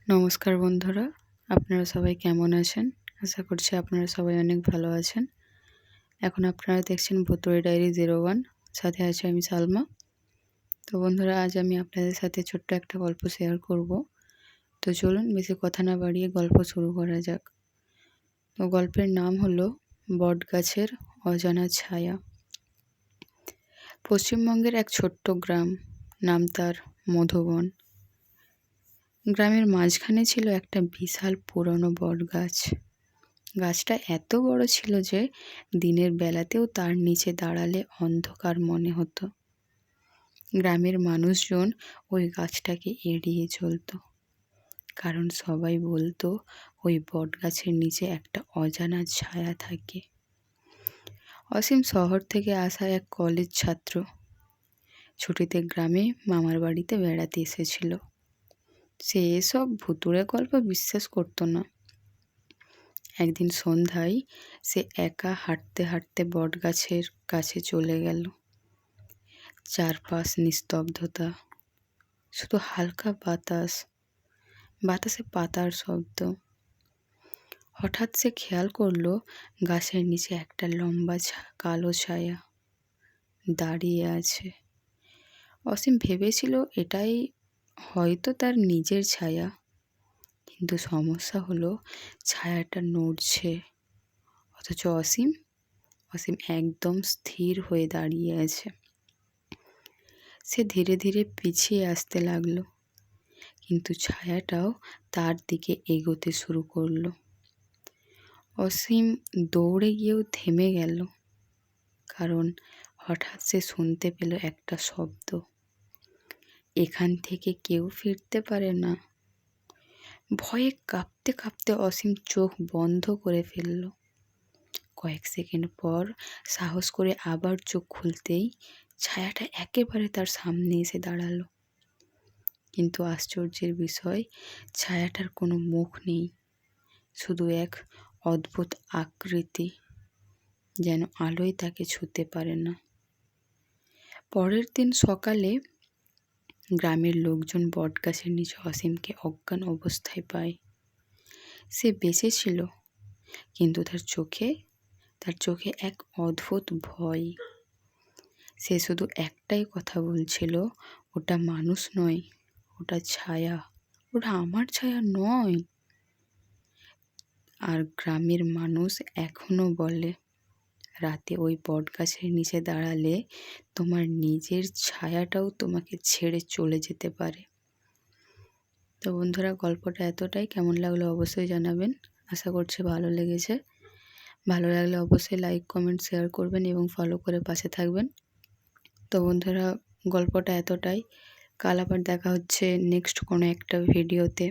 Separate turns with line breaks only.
নমস্কার বন্ধুরা, আপনারা সবাই কেমন আছেন? আশা করছি আপনারা সবাই অনেক ভালো আছেন। এখন আপনারা দেখছেন ভুতুড়ে ডায়েরি 01, সাথে আছি আমি সালমা। তো বন্ধুরা, আজ আমি আপনাদের সাথে ছোট্ট একটা গল্প শেয়ার করব। তো চলুন বেশি কথা না বাড়িয়ে গল্প শুরু করা যাক। তো গল্পের নাম হলো বটগাছের অজানা ছায়া। পশ্চিমবঙ্গের এক ছোট্ট গ্রাম, নাম তার মধুবন। গ্রামের মাঝখানে ছিল একটা বিশাল পুরনো বটগাছ। গাছটা এত বড় ছিল যে দিনের বেলাতেও তার নিচে দাঁড়ালে অন্ধকার মনে হতো। গ্রামের মানুষজন ওই গাছটাকে এড়িয়ে চলতো, কারণ সবাই বলতো ওই বটগাছের নিচে একটা অজানা ছায়া থাকে। অসীম শহর থেকে আসা এক কলেজ ছাত্র ছুটিতে গ্রামে মামার বাড়িতে বেড়াতে এসেছিল। সে এসব ভুতুড়ে গল্প বিশ্বাস করতো না। একদিন সন্ধ্যায় সে একা হাঁটতে হাঁটতে বটগাছের কাছে চলে গেল। চারপাশ নিস্তব্ধতা, শুধু হালকা বাতাসে পাতার শব্দ। হঠাৎ সে খেয়াল করলো গাছের নিচে একটা লম্বা কালো ছায়া দাঁড়িয়ে আছে। অসীম ভেবেছিল এটাই হয়তো তার নিজের ছায়া, কিন্তু সমস্যা হলো ছায়াটা নড়ছে, অথচ অসীম একদম স্থির হয়ে দাঁড়িয়ে আছে। সে ধীরে ধীরে পিছিয়ে আসতে লাগলো, কিন্তু ছায়াটাও তার দিকে এগোতে শুরু করলো। অসীম দৌড়ে গিয়েও থেমে গেল, কারণ হঠাৎ সে শুনতে পেল একটা শব্দ, এখান থেকে কেউ ফিরতে পারে না। ভয়ে কাঁপতে কাঁপতে অসীম চোখ বন্ধ করে ফেলল। কয়েক সেকেন্ড পর সাহস করে আবার চোখ খুলতেই ছায়াটা একেবারে তার সামনে এসে দাঁড়ালো। কিন্তু আশ্চর্যের বিষয়, ছায়াটার কোনো মুখ নেই, শুধু এক অদ্ভুত আকৃতি, যেন আলোয় তাকে ছুঁতে পারে না। পরের দিন সকালে গ্রামের লোকজন বটগাছের নিচে অসীমকে অজ্ঞান অবস্থায় পায়। সে বেঁচে ছিল, কিন্তু তার চোখে এক অদ্ভুত ভয়। সে শুধু একটাই কথা বলছিল, ওটা মানুষ নয়, ওটা ছায়া, ওটা আমার ছায়া নয়। আর গ্রামের মানুষ এখনো বলে, রাতে ওই বটগাছের নিচে দাঁড়ালে তোমার নিজের ছায়াটাও তোমাকে ছেড়ে চলে যেতে পারে। তো বন্ধুরা, গল্পটা এতটাই। কেমন লাগলো অবশ্যই জানাবেন। আশা করছি ভালো লেগেছে। ভালো লাগলে অবশ্যই লাইক, কমেন্ট, শেয়ার করবেন এবং ফলো করে পাশে থাকবেন। তো বন্ধুরা, গল্পটা এতটাই। কাল আবার দেখা হচ্ছে নেক্সট কোনো একটা ভিডিওতে।